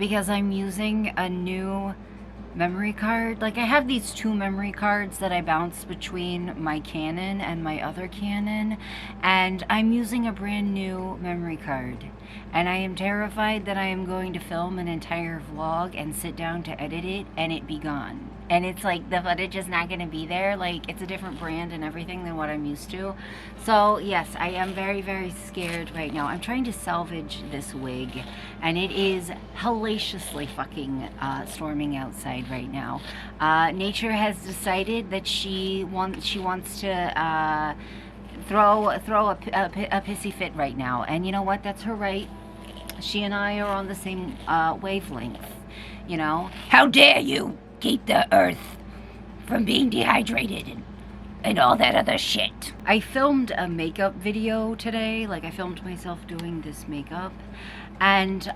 because I'm using a new memory card. Like, I have these two memory cards that I bounce between my Canon and my other Canon, and I'm using a brand new memory card. And I am terrified that I am going to film an entire vlog and sit down to edit it and it be gone. And it's like the footage is not going to be there. Like, it's a different brand and everything than what I'm used to. So yes, I am very, very scared right now. I'm trying to salvage this wig, and it is hellaciously fucking storming outside right now. Nature has decided that she wants to throw a pissy fit right now, and you know what? That's her right. She and I are on the same wavelength. You know, how dare you keep the earth from being dehydrated and all that other shit. I filmed a makeup video today. Like, I filmed myself doing this makeup, and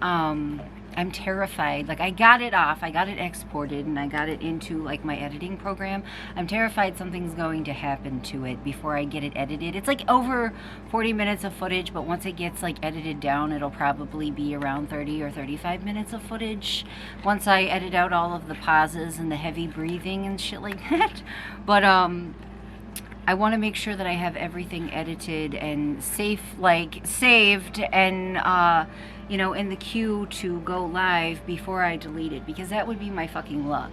I'm terrified. Like, I got it off, I got it exported, and I got it into like my editing program. I'm terrified something's going to happen to it before I get it edited. It's like over 40 minutes of footage, but once it gets like edited down, it'll probably be around 30 or 35 minutes of footage once I edit out all of the pauses and the heavy breathing and shit like that. But I want to make sure that I have everything edited and saved and you know, in the queue to go live before I delete it, because that would be my fucking luck,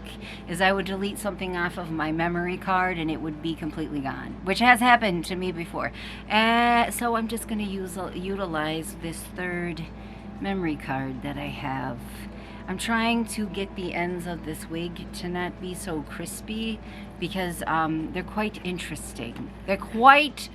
is I would delete something off of my memory card and it would be completely gone, which has happened to me before. So I'm just going to utilize this third memory card that I have. I'm trying to get the ends of this wig to not be so crispy, because they're quite interesting. They're quite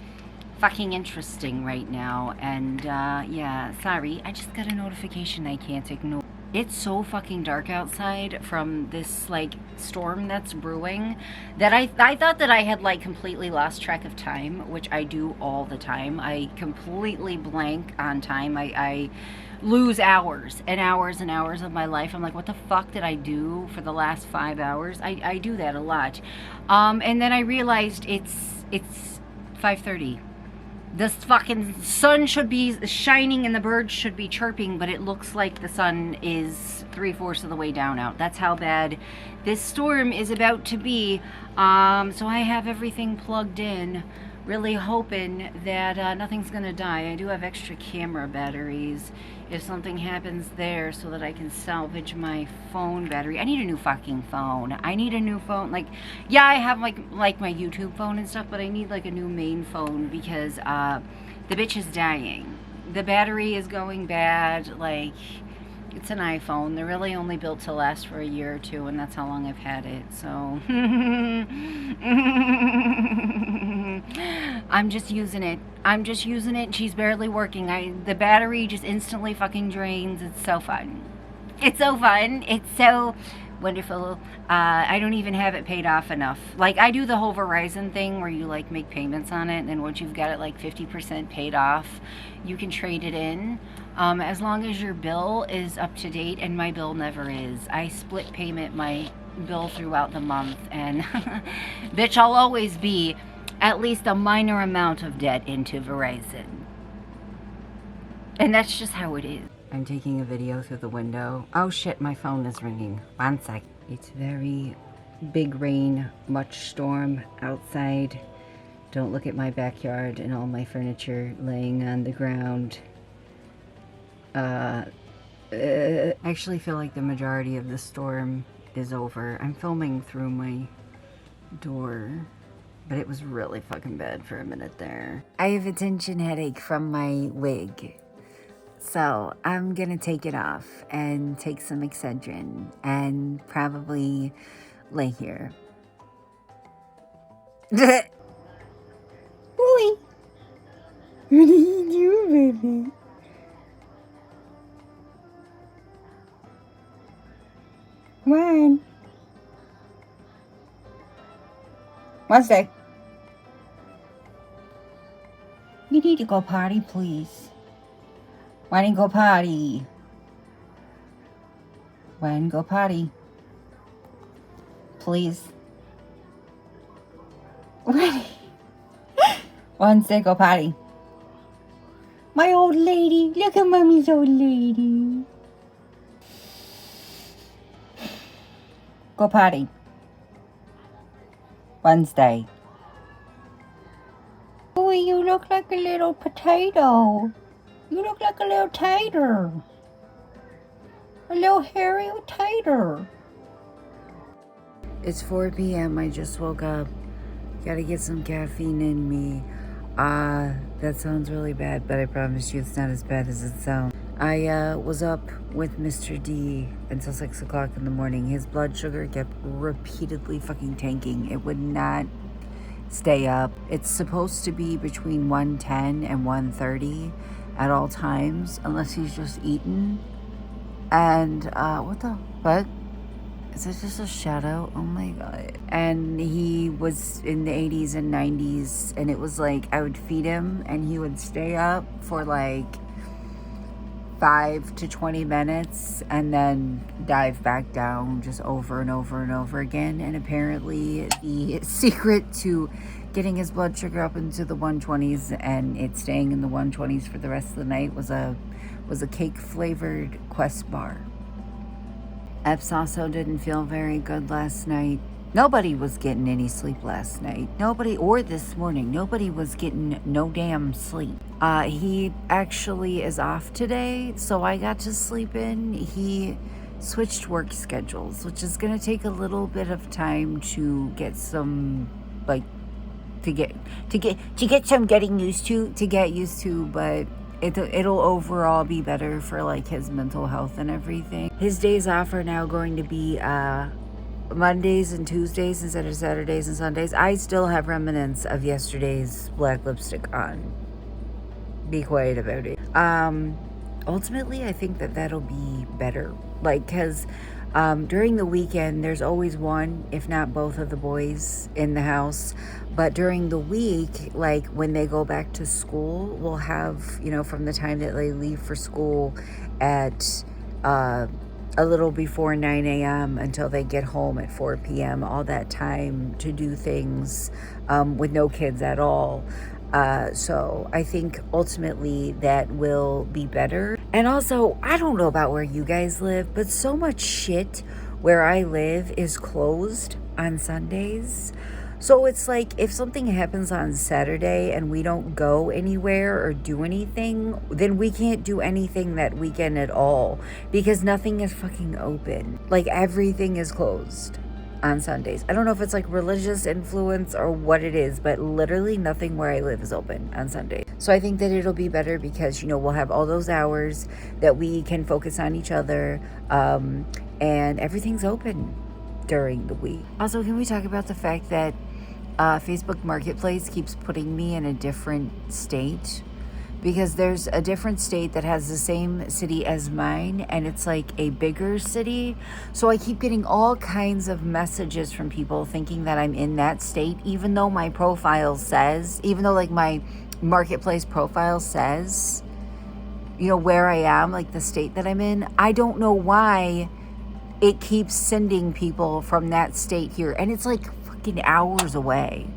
fucking interesting right now, and yeah, sorry, I just got a notification I can't ignore. It's so fucking dark outside from this like storm that's brewing that I thought that I had like completely lost track of time, which I do all the time. I completely blank on time. I lose hours and hours and hours of my life. I'm like, what the fuck did I do for the last 5 hours? I do that a lot. And then I realized it's 5:30. This fucking sun should be shining and the birds should be chirping, but it looks like the sun is 3/4 of the way down out. That's how bad this storm is about to be. So I have everything plugged in, really hoping that nothing's gonna die. I do have extra camera batteries if something happens there, so that I can salvage my phone battery. I need a new fucking phone. I need a new phone. Like, yeah, I have like my YouTube phone and stuff, but I need like a new main phone, because the bitch is dying. The battery is going bad. Like, it's an iPhone. They're really only built to last for a year or two, and that's how long I've had it. So I'm just using it. I'm just using it. She's barely working. The battery just instantly fucking drains. It's so fun. It's so fun. It's so wonderful. I don't even have it paid off enough. Like, I do the whole Verizon thing where you like make payments on it, and then once you've got it like 50% paid off, you can trade it in. As long as your bill is up to date, and my bill never is. I split payment my bill throughout the month, and bitch, I'll always be at least a minor amount of debt into Verizon. And that's just how it is. I'm taking a video through the window. Oh shit, my phone is ringing. 1 sec. It's very big rain, much storm outside. Don't look at my backyard and all my furniture laying on the ground. I actually feel like the majority of the storm is over. I'm filming through my door, but it was really fucking bad for a minute there. I have a tension headache from my wig, so I'm gonna take it off and take some Excedrin and probably lay here. Boy, what are you doing, baby? One. 1 sec. You need to go potty, please. Why didn't you go potty? Why didn't you go potty? Please. 1 sec, go potty. My old lady. Look at mommy's old lady. Go potty. Wednesday. Oh, you look like a little potato. You look like a little tater. A little hairy tater. It's 4 p.m. I just woke up. Gotta get some caffeine in me. That sounds really bad, but I promise you it's not as bad as it sounds. I was up with Mr. D until 6 o'clock in the morning. His blood sugar kept repeatedly fucking tanking. It would not stay up. It's supposed to be between 110 and 130 at all times, unless he's just eaten. And, what the fuck? Is it just a shadow? Oh my god. And he was in the 80s and 90s, and it was like, I would feed him, and he would stay up for like 5 to 20 minutes, and then dive back down just over and over and over again. And apparently the secret to getting his blood sugar up into the 120s and it staying in the 120s for the rest of the night was a cake flavored Quest bar. Epps also didn't feel very good last night. Nobody was getting any sleep last night. Nobody, or this morning, nobody was getting no damn sleep. He actually is off today, so I got to sleep in. He switched work schedules, which is going to take a little bit of time to get some, like, to get some getting used to, but it'll overall be better for like his mental health and everything. His days off are now going to be Mondays and Tuesdays instead of Saturdays and Sundays. I still have remnants of yesterday's black lipstick on. Be quiet about it. Ultimately, I think that'll be better. Like, because during the weekend, there's always one, if not both of the boys in the house. But during the week, like when they go back to school, we'll have, from the time that they leave for school at a little before 9 a.m. until they get home at 4 p.m., all that time to do things with no kids at all. So I think ultimately that will be better. And also, I don't know about where you guys live, but so much shit where I live is closed on Sundays. So it's like if something happens on Saturday and we don't go anywhere or do anything, then we can't do anything that weekend at all because nothing is fucking open. Like everything is closed on Sundays. I don't know if it's like religious influence or what it is, but literally nothing where I live is open on Sundays. So I think that it'll be better because, we'll have all those hours that we can focus on each other, and everything's open during the week. Also, can we talk about the fact that Facebook Marketplace keeps putting me in a different state? Because there's a different state that has the same city as mine, and it's like a bigger city. So I keep getting all kinds of messages from people thinking that I'm in that state, even though my profile says, like my Marketplace profile says, where I am, like the state that I'm in. I don't know why it keeps sending people from that state here, and it's like fucking hours away.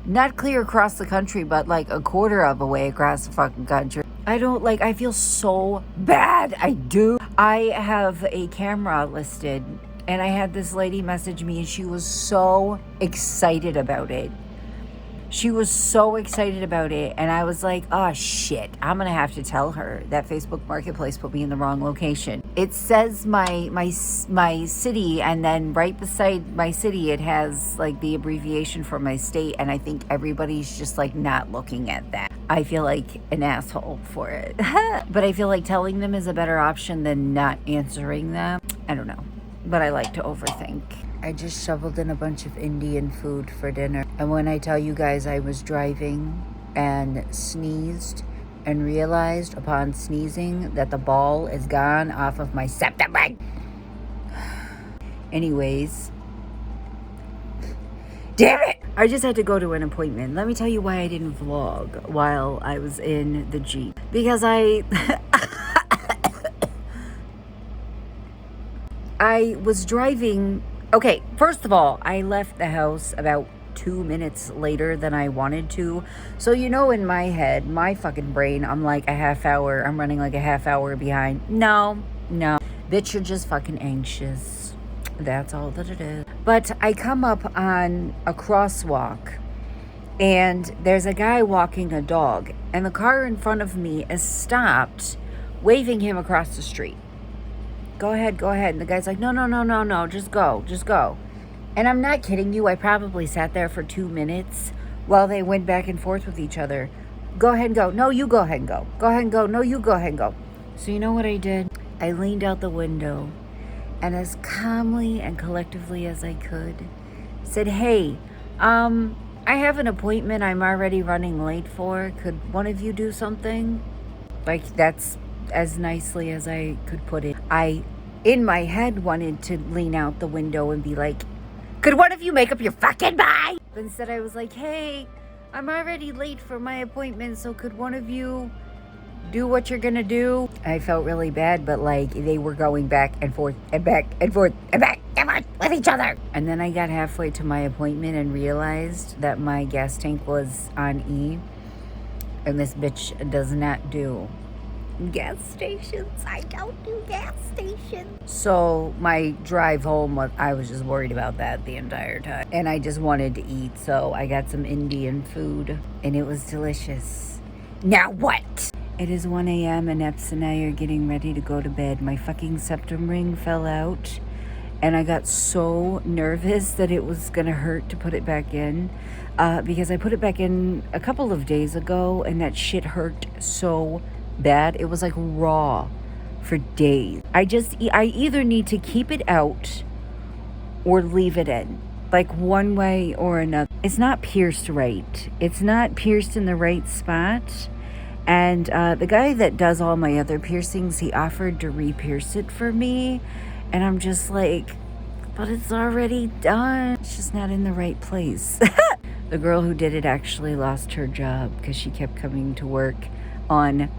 Not clear across the country, but like a quarter of a way across the fucking country. I feel so bad. I do. I have a camera listed, and I had this lady message me, and she was so excited about it. And I was like, oh shit, I'm gonna have to tell her that Facebook Marketplace put me in the wrong location. It says my city, and then right beside my city it has like the abbreviation for my state, and I think everybody's just like not looking at that. I feel like an asshole for it. But I feel like telling them is a better option than not answering them. I don't know, but I like to overthink. I just shoveled in a bunch of Indian food for dinner. And when I tell you guys I was driving and sneezed and realized upon sneezing that the ball is gone off of my septum ring. Anyways. Damn it! I just had to go to an appointment. Let me tell you why I didn't vlog while I was in the Jeep. Because I was driving. Okay, first of all, I left the house about 2 minutes later than I wanted to. So, in my head, my fucking brain, I'm running like a half hour behind. No. Bitch, you're just fucking anxious. That's all that it is. But I come up on a crosswalk and there's a guy walking a dog, and the car in front of me is stopped, waving him across the street. Go ahead, go ahead. And the guy's like, no, no, no, no, no, just go, just go. And I'm not kidding you, I probably sat there for 2 minutes while they went back and forth with each other. Go ahead and go. No, you go ahead and go. Go ahead and go. No, you go ahead and go. So you know what I did? I leaned out the window and as calmly and collectively as I could said, hey, I have an appointment I'm already running late for. Could one of you do something? Like, that's as nicely as I could put it. I, in my head, wanted to lean out the window and be like, could one of you make up your fucking mind? But instead I was like, hey, I'm already late for my appointment, so could one of you do what you're gonna do? I felt really bad, but like they were going back and forth and back and forth and back and forth with each other. And then I got halfway to my appointment and realized that my gas tank was on E, and this bitch does not do gas stations. I don't do gas stations. So my drive home, I was just worried about that the entire time. And I just wanted to eat, so I got some Indian food, and it was delicious. Now what? It is 1 a.m. and Epps and I are getting ready to go to bed. My fucking septum ring fell out, and I got so nervous that it was gonna hurt to put it back in, because I put it back in a couple of days ago, and that shit hurt so bad. It was like raw for days. I either need to keep it out or leave it in, like one way or another. It's not pierced right. It's not pierced in the right spot. And the guy that does all my other piercings, he offered to re-pierce it for me. And I'm just like, but it's already done. It's just not in the right place. The girl who did it actually lost her job because she kept coming to work on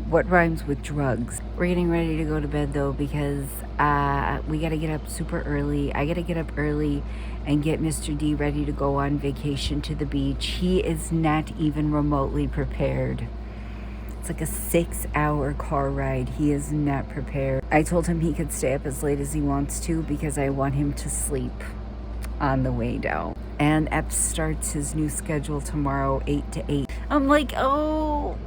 what rhymes with drugs. We're getting ready to go to bed though, because we gotta get up super early. I gotta get up early and get Mr. D ready to go on vacation to the beach. He is not even remotely prepared. It's like a 6-hour car ride. He is not prepared. I told him he could stay up as late as he wants to because I want him to sleep on the way down. And Epps starts his new schedule tomorrow, 8 to 8. I'm like, oh,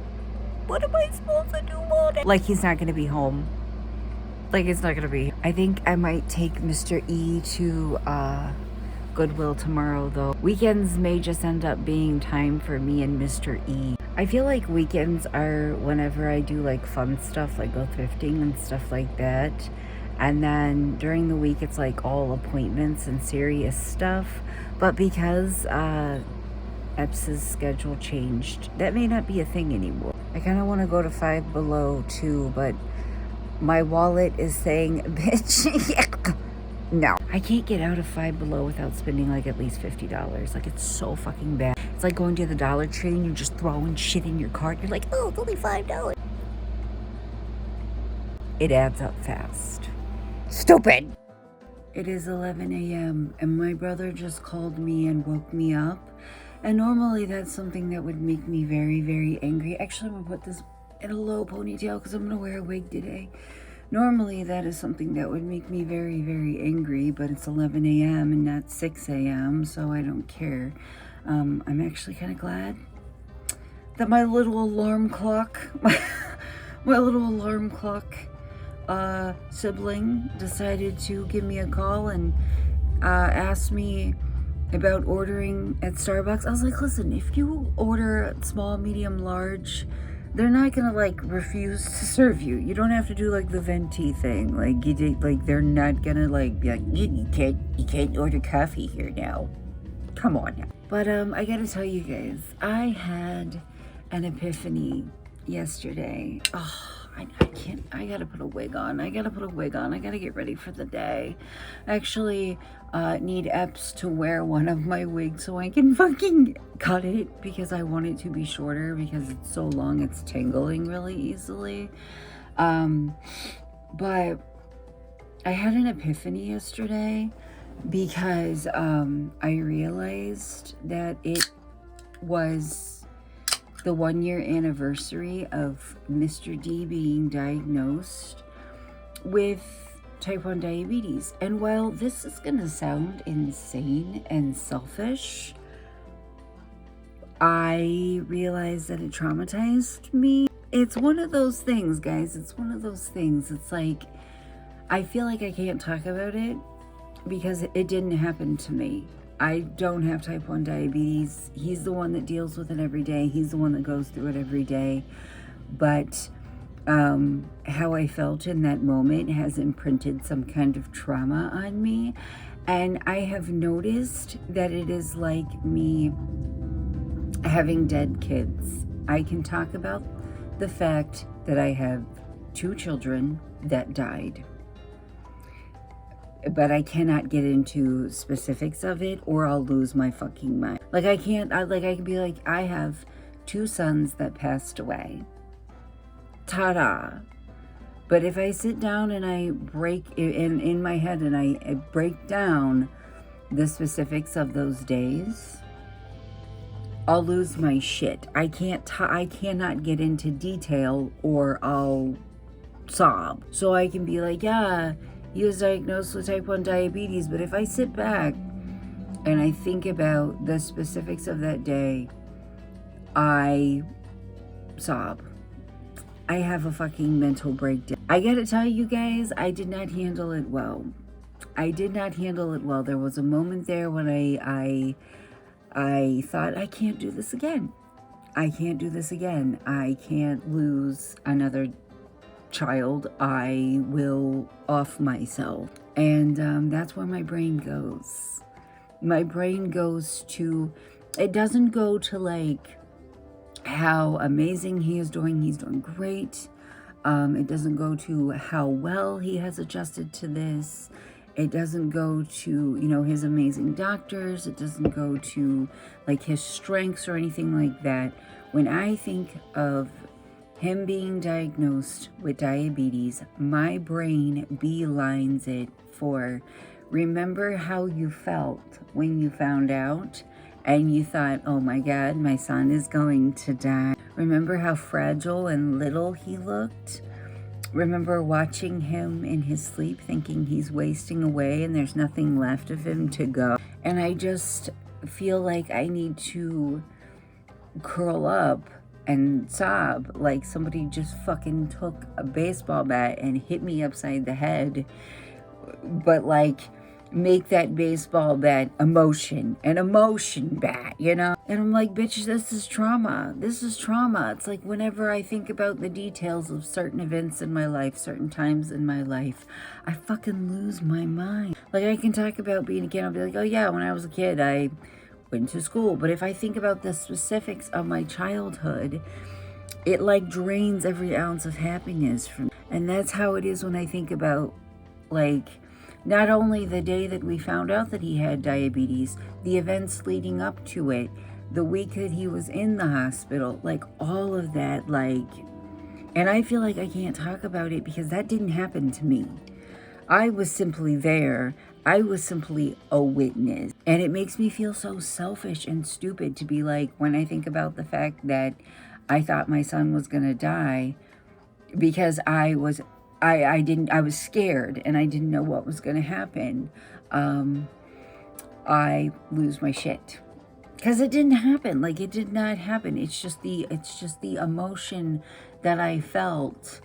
what am I supposed to do all day? Like, he's not gonna be home. Like, it's not gonna be. I think I might take Mr. E to Goodwill tomorrow though. Weekends may just end up being time for me and Mr. E. I feel like weekends are whenever I do like fun stuff, like go thrifting and stuff like that. And then during the week, it's like all appointments and serious stuff. But because Epps' schedule changed, that may not be a thing anymore. I kind of want to go to Five Below too, but my wallet is saying, bitch, no. I can't get out of Five Below without spending like at least $50. Like, it's so fucking bad. It's like going to the Dollar Tree and you're just throwing shit in your cart. You're like, oh, it's only $5. It adds up fast. Stupid. It is 11 a.m. and my brother just called me and woke me up. And normally that's something that would make me very, very angry. Actually, I'm gonna put this in a low ponytail because I'm gonna wear a wig today. Normally that is something that would make me very, very angry, but it's 11 a.m. and not 6 a.m., so I don't care. I'm actually kind of glad that my little alarm clock, my little alarm clock sibling decided to give me a call and ask me about ordering at Starbucks. I was like, listen, if you order small, medium, large, they're not gonna like refuse to serve you. You don't have to do like the venti thing. Like you did, like they're not gonna like be like, you can't order coffee here now. Come on now. But I gotta tell you guys, I had an epiphany yesterday. Oh, I can't, I gotta put a wig on. I gotta get ready for the day. I actually need Epps to wear one of my wigs so I can fucking cut it because I want it to be shorter because it's so long, it's tangling really easily. But I had an epiphany yesterday because I realized that it was the 1-year anniversary of Mr. D being diagnosed with type 1 diabetes. And while this is gonna sound insane and selfish, I realized that it traumatized me. It's one of those things, guys. It's one of those things. It's like, I feel like I can't talk about it because it didn't happen to me. I don't have type 1 diabetes. He's the one that deals with it every day. He's the one that goes through it every day. But how I felt in that moment has imprinted some kind of trauma on me. And I have noticed that it is like me having dead kids. I can talk about the fact that I have 2 children that died, but I cannot get into specifics of it or I'll lose my fucking mind. Like I can be like, I have 2 sons that passed away. Ta-da. But if I sit down and I break in my head and I break down the specifics of those days, I'll lose my shit. I cannot get into detail or I'll sob. So I can be like, yeah, he was diagnosed with type 1 diabetes. But if I sit back and I think about the specifics of that day, I sob. I have a fucking mental breakdown. I gotta tell you guys, I did not handle it well. I did not handle it well. There was a moment there when I thought, I can't do this again. I can't do this again. I can't lose another child. I will off myself. And that's where my brain goes. My brain goes to, it doesn't go to like how amazing he is doing. He's doing great. It doesn't go to how well he has adjusted to this. It doesn't go to, his amazing doctors. It doesn't go to like his strengths or anything like that. When I think of him being diagnosed with diabetes, my brain beelines it for, remember how you felt when you found out and you thought, oh my God, my son is going to die. Remember how fragile and little he looked? Remember watching him in his sleep thinking he's wasting away and there's nothing left of him to go. And I just feel like I need to curl up and sob like somebody just fucking took a baseball bat and hit me upside the head. But like, make that baseball bat an emotion bat, And I'm like, bitch, this is trauma. This is trauma. It's like whenever I think about the details of certain events in my life, certain times in my life, I fucking lose my mind. Like I can talk about being a kid. I'll be like, oh yeah, when I was a kid, I went to school. But if I think about the specifics of my childhood, it like drains every ounce of happiness from me. And that's how it is when I think about like, not only the day that we found out that he had diabetes, the events leading up to it, the week that he was in the hospital, like all of that, like, and I feel like I can't talk about it because that didn't happen to me. I was simply there. I was simply a witness. And it makes me feel so selfish and stupid to be like, when I think about the fact that I thought my son was going to die because I was scared and I didn't know what was going to happen. I lose my shit because it didn't happen. Like it did not happen. It's just the emotion that I felt.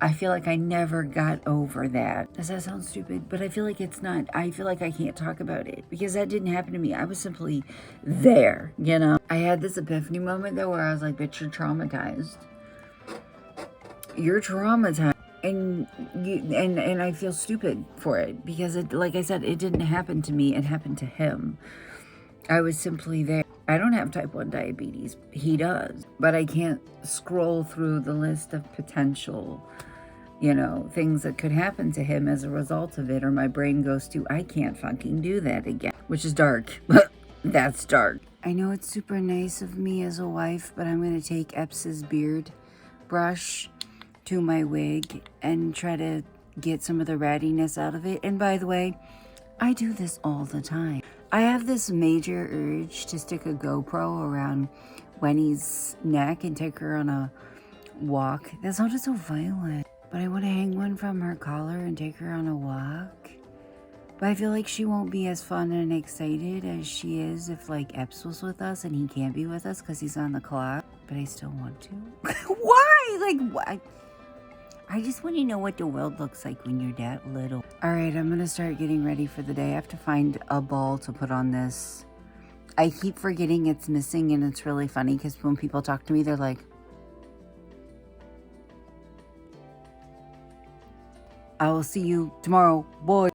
I feel like I never got over that. Does that sound stupid? But I feel like it's not. I feel like I can't talk about it because that didn't happen to me. I was simply there, I had this epiphany moment though where I was like, bitch, you're traumatized. You're traumatized. And I feel stupid for it because it, like I said, it didn't happen to me. It happened to him. I was simply there. I don't have type 1 diabetes. He does. But I can't scroll through the list of potential, things that could happen to him as a result of it. Or my brain goes to, I can't fucking do that again. Which is dark. That's dark. I know it's super nice of me as a wife, but I'm going to take Eps's beard brush to my wig and try to get some of the rattiness out of it. And by the way, I do this all the time. I have this major urge to stick a GoPro around Winnie's neck and take her on a walk. That sounded so violent. But I want to hang one from her collar and take her on a walk. But I feel like she won't be as fun and excited as she is if like Epps was with us and he can't be with us because he's on the clock. But I still want to. Why? Like, what? I just want to know what the world looks like when you're that little. All right, I'm going to start getting ready for the day. I have to find a ball to put on this. I keep forgetting it's missing, and it's really funny because when people talk to me, they're like, I will see you tomorrow, boy.